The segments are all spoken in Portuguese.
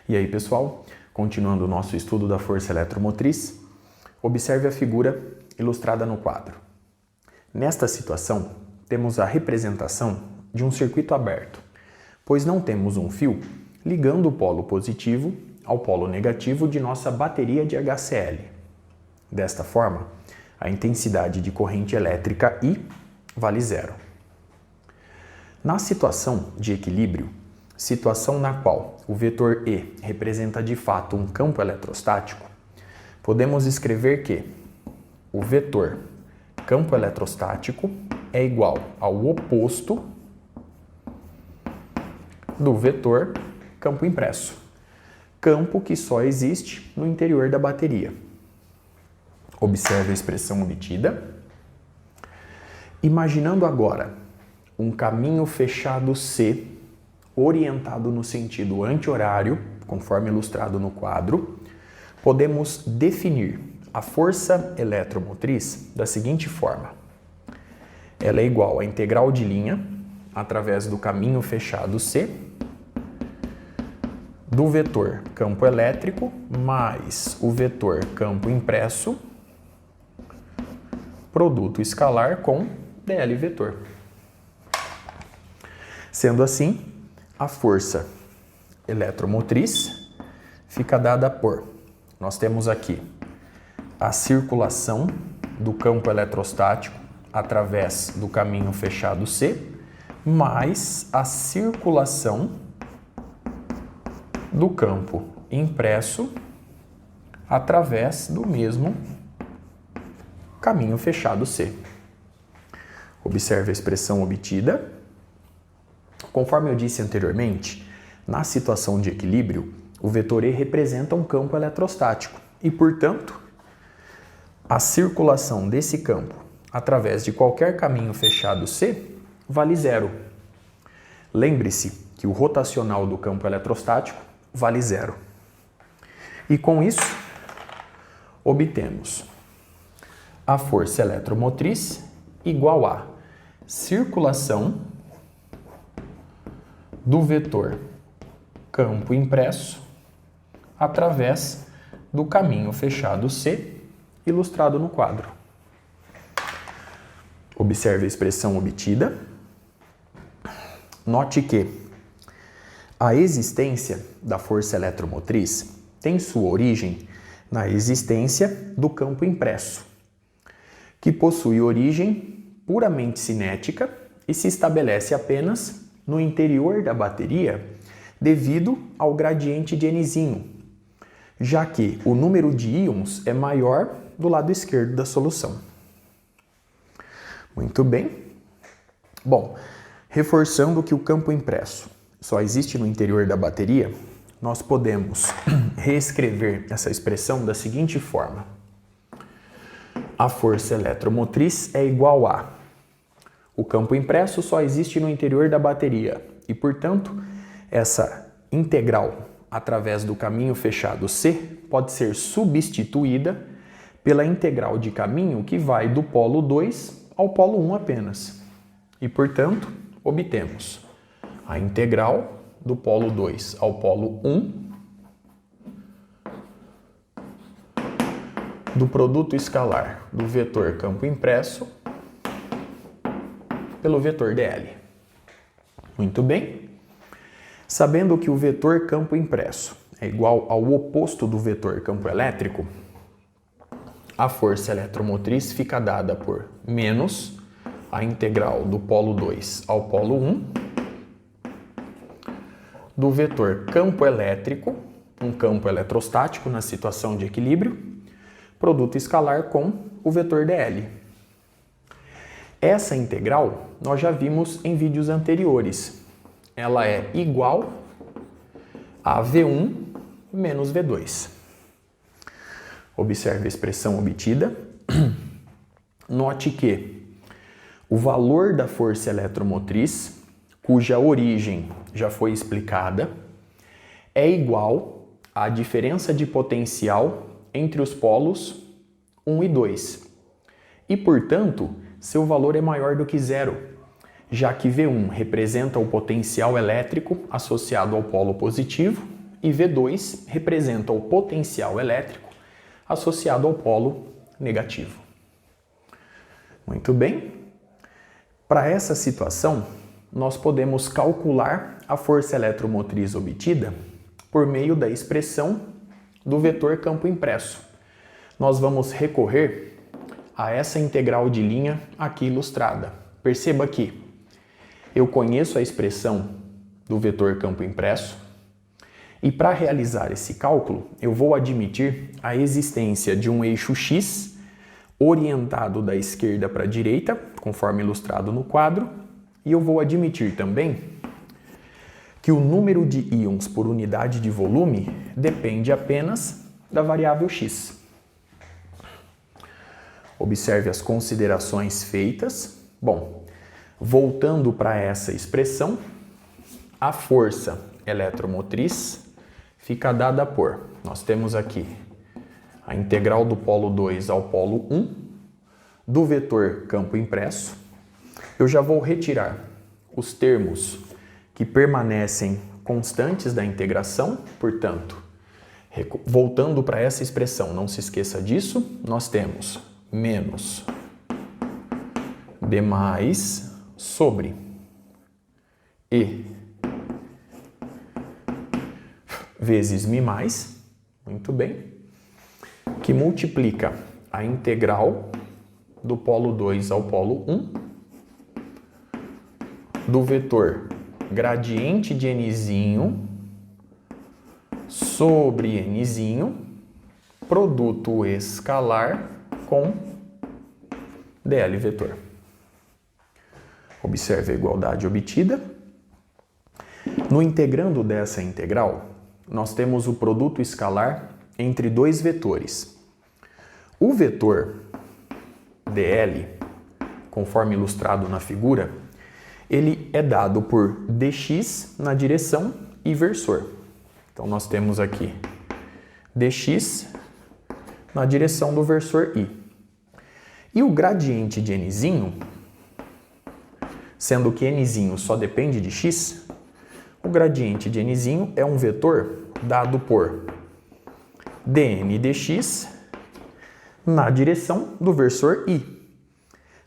E aí, pessoal, continuando o nosso estudo da força eletromotriz, observe a figura ilustrada no quadro. Nesta situação, temos a representação de um circuito aberto, pois não temos um fio ligando o polo positivo ao polo negativo de nossa bateria de HCl. Desta forma, a intensidade de corrente elétrica I vale zero. Na situação de equilíbrio, situação na qual o vetor E representa de fato um campo eletrostático, podemos escrever que o vetor campo eletrostático é igual ao oposto do vetor campo impresso, campo que só existe no interior da bateria. Observe a expressão obtida. Imaginando agora um caminho fechado C, orientado no sentido anti-horário, conforme ilustrado no quadro, podemos definir a força eletromotriz da seguinte forma. Ela é igual à integral de linha, através do caminho fechado C, do vetor campo elétrico mais o vetor campo impresso, produto escalar com dl vetor. Sendo assim, a força eletromotriz fica dada por, nós temos aqui a circulação do campo eletrostático através do caminho fechado C, mais a circulação do campo impresso através do mesmo caminho fechado C. Observe a expressão obtida. Conforme eu disse anteriormente, na situação de equilíbrio, o vetor E representa um campo eletrostático e, portanto, a circulação desse campo através de qualquer caminho fechado C vale zero. Lembre-se que o rotacional do campo eletrostático vale zero. E com isso, obtemos a força eletromotriz igual a circulação do vetor campo impresso através do caminho fechado C, ilustrado no quadro. Observe a expressão obtida. Note que a existência da força eletromotriz tem sua origem na existência do campo impresso, que possui origem puramente cinética e se estabelece apenas no interior da bateria devido ao gradiente de Nzinho, já que o número de íons é maior do lado esquerdo da solução. Muito bem. Bom, reforçando que o campo impresso só existe no interior da bateria, nós podemos reescrever essa expressão da seguinte forma. A força eletromotriz é igual a... O campo impresso só existe no interior da bateria e, portanto, essa integral através do caminho fechado C pode ser substituída pela integral de caminho que vai do polo 2 ao polo 1 apenas. E, portanto, obtemos a integral do polo 2 ao polo 1 do produto escalar do vetor campo impresso pelo vetor dl. Muito bem. Sabendo que o vetor campo impresso é igual ao oposto do vetor campo elétrico, a força eletromotriz fica dada por menos a integral do polo 2 ao polo 1 do vetor campo elétrico, um campo eletrostático na situação de equilíbrio, produto escalar com o vetor dl. Essa integral nós já vimos em vídeos anteriores. Ela é igual a V1 menos V2. Observe a expressão obtida. Note que o valor da força eletromotriz, cuja origem já foi explicada, é igual à diferença de potencial entre os polos 1 e 2. E, portanto, seu valor é maior do que zero, já que V1 representa o potencial elétrico associado ao polo positivo e V2 representa o potencial elétrico associado ao polo negativo. Muito bem. Para essa situação, nós podemos calcular a força eletromotriz obtida por meio da expressão do vetor campo impresso. Nós vamos recorrer a essa integral de linha aqui ilustrada. Perceba que eu conheço a expressão do vetor campo impresso e para realizar esse cálculo eu vou admitir a existência de um eixo X orientado da esquerda para a direita, conforme ilustrado no quadro, e eu vou admitir também que o número de íons por unidade de volume depende apenas da variável X. Observe as considerações feitas. Bom, voltando para essa expressão, a força eletromotriz fica dada por, nós temos aqui a integral do polo 2 ao polo 1 do vetor campo impresso. Eu já vou retirar os termos que permanecem constantes da integração, portanto, voltando para essa expressão, não se esqueça disso, nós temos menos d mais sobre E vezes mi mais, muito bem, que multiplica a integral do polo 2 ao polo 1 do vetor gradiente de nzinho sobre nzinho, produto escalar com dl vetor. Observe a igualdade obtida. No integrando dessa integral, nós temos o produto escalar entre dois vetores. O vetor dl, conforme ilustrado na figura, ele é dado por dx na direção e versor. Então nós temos aqui dx na direção do versor i. E o gradiente de nzinho, sendo que nzinho só depende de x, o gradiente de nzinho é um vetor dado por dn dx na direção do versor i.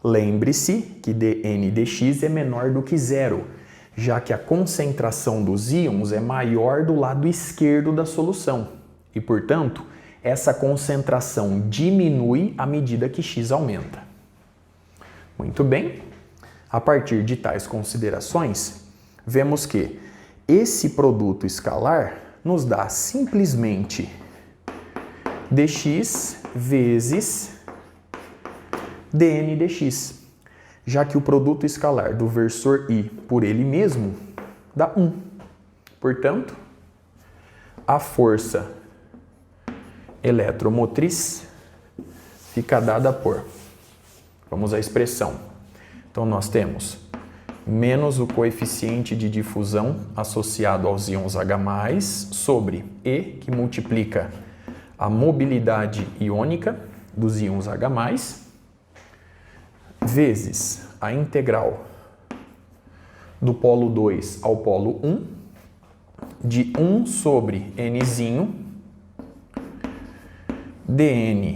Lembre-se que dn dx é menor do que zero, já que a concentração dos íons é maior do lado esquerdo da solução e, portanto, essa concentração diminui à medida que x aumenta. Muito bem. A partir de tais considerações, vemos que esse produto escalar nos dá simplesmente dx vezes dn dx, já que o produto escalar do versor i por ele mesmo dá 1. Portanto, a força eletromotriz fica dada por, vamos à expressão. Então nós temos menos o coeficiente de difusão associado aos íons H+, sobre E, que multiplica a mobilidade iônica dos íons H+, vezes a integral do polo 2 ao polo 1 de 1 sobre nzinho dn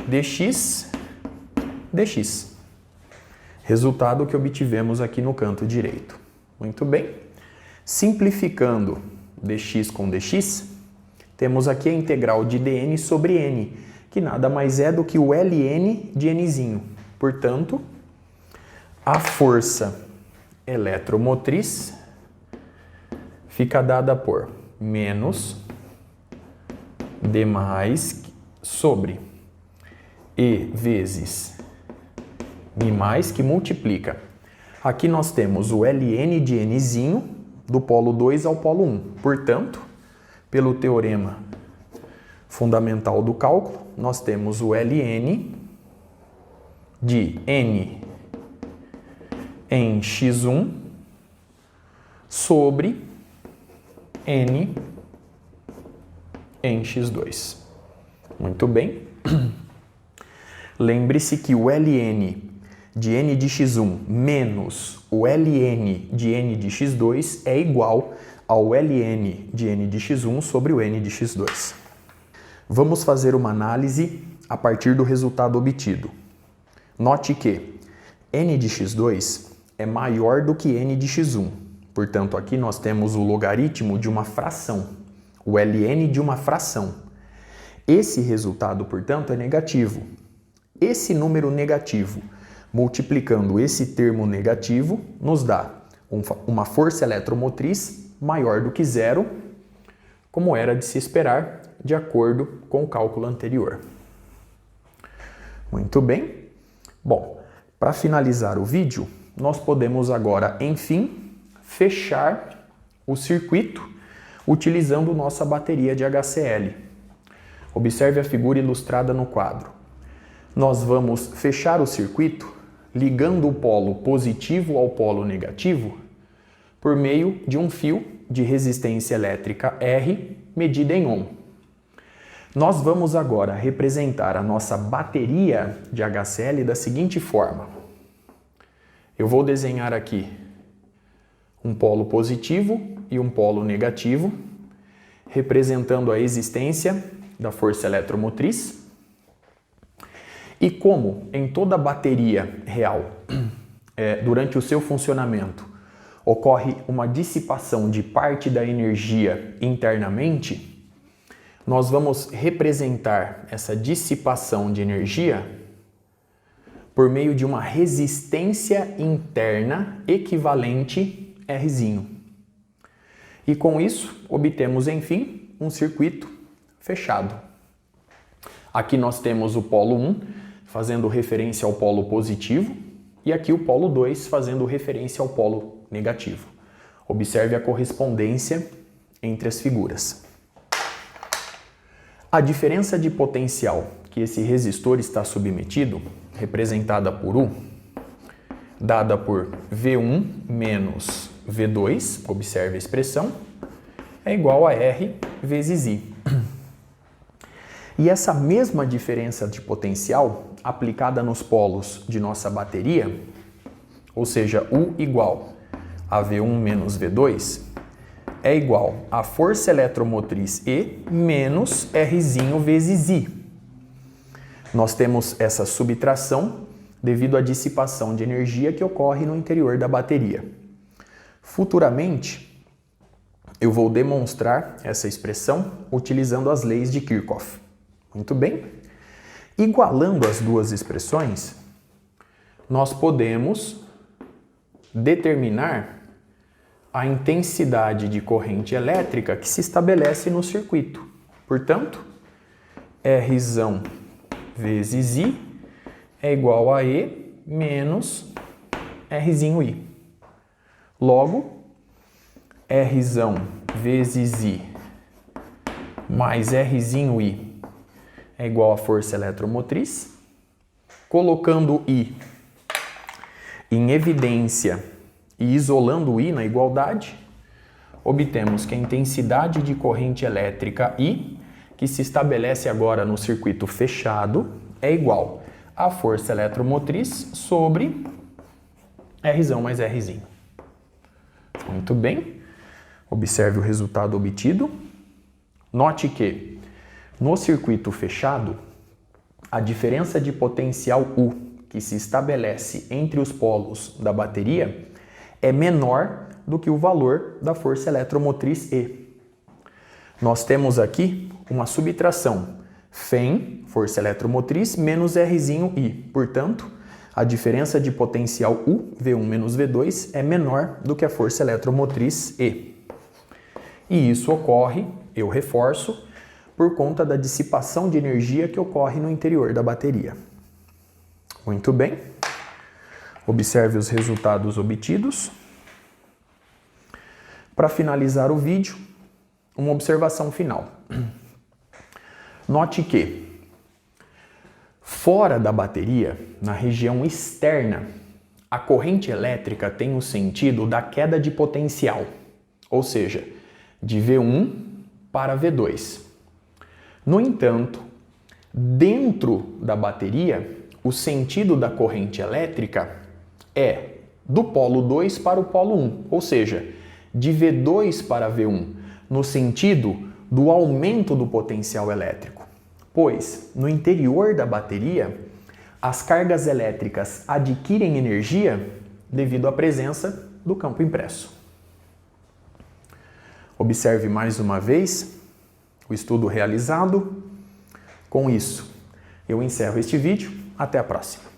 dx dx. Resultado que obtivemos aqui no canto direito. Muito bem. Simplificando dx com dx, temos aqui a integral de dn sobre n, que nada mais é do que o ln de nzinho. Portanto, a força eletromotriz fica dada por menos d mais sobre E vezes mi mais, que multiplica. Aqui nós temos o ln de nzinho do polo 2 ao polo 1. Portanto, pelo teorema fundamental do cálculo, nós temos o ln de n em x1 sobre n em x2. Muito bem. Lembre-se que o ln de n de x1 menos o ln de n de x2 é igual ao ln de n de x1 sobre o n de x2. Vamos fazer uma análise a partir do resultado obtido. Note que n de x2 é maior do que n de x1. Portanto, aqui nós temos o logaritmo de uma fração, o ln de uma fração. Esse resultado, portanto, é negativo. Esse número negativo, multiplicando esse termo negativo, nos dá uma força eletromotriz maior do que zero, como era de se esperar, de acordo com o cálculo anterior. Muito bem. Bom, para finalizar o vídeo, nós podemos agora, enfim, fechar o circuito utilizando nossa bateria de HCl. Observe a figura ilustrada no quadro. Nós vamos fechar o circuito ligando o polo positivo ao polo negativo por meio de um fio de resistência elétrica R medida em ohm. Nós vamos agora representar a nossa bateria de HCl da seguinte forma. Eu vou desenhar aqui um polo positivo e um polo negativo, representando a existência da força eletromotriz. E como em toda bateria real, durante o seu funcionamento, ocorre uma dissipação de parte da energia internamente, nós vamos representar essa dissipação de energia por meio de uma resistência interna equivalente Rzinho. E com isso, obtemos, enfim, um circuito fechado. Aqui nós temos o polo 1 fazendo referência ao polo positivo e aqui o polo 2 fazendo referência ao polo negativo. Observe a correspondência entre as figuras. A diferença de potencial que esse resistor está submetido, representada por U, dada por V1 menos V2, observe a expressão, é igual a R vezes I. E essa mesma diferença de potencial aplicada nos polos de nossa bateria, ou seja, U igual a V1 menos V2, é igual a força eletromotriz E menos Rzinho vezes I. Nós temos essa subtração devido à dissipação de energia que ocorre no interior da bateria. Futuramente, eu vou demonstrar essa expressão utilizando as leis de Kirchhoff. Muito bem? Igualando as duas expressões, nós podemos determinar a intensidade de corrente elétrica que se estabelece no circuito. Portanto, Rzão vezes I é igual a E menos Rzinho I. Logo, Rzão vezes I mais Rzinho I é igual a força eletromotriz. Colocando I em evidência e isolando o I na igualdade, obtemos que a intensidade de corrente elétrica I, que se estabelece agora no circuito fechado, é igual à força eletromotriz sobre Rzão mais Rzinho. Muito bem. Observe o resultado obtido. Note que no circuito fechado, a diferença de potencial U que se estabelece entre os polos da bateria é menor do que o valor da força eletromotriz E. Nós temos aqui uma subtração Φ, força eletromotriz, menos Rzinho I. Portanto, a diferença de potencial U, V1 menos V2, é menor do que a força eletromotriz E. E isso ocorre, eu reforço, por conta da dissipação de energia que ocorre no interior da bateria. Muito bem. Observe os resultados obtidos. Para finalizar o vídeo, uma observação final. Note que, fora da bateria, na região externa, a corrente elétrica tem o sentido da queda de potencial, ou seja, de V1 para V2. No entanto, dentro da bateria, o sentido da corrente elétrica é do polo 2 para o polo 1, ou seja, de V2 para V1, no sentido do aumento do potencial elétrico, pois no interior da bateria as cargas elétricas adquirem energia devido à presença do campo impresso. Observe mais uma vez o estudo realizado. Com isso, eu encerro este vídeo. Até a próxima.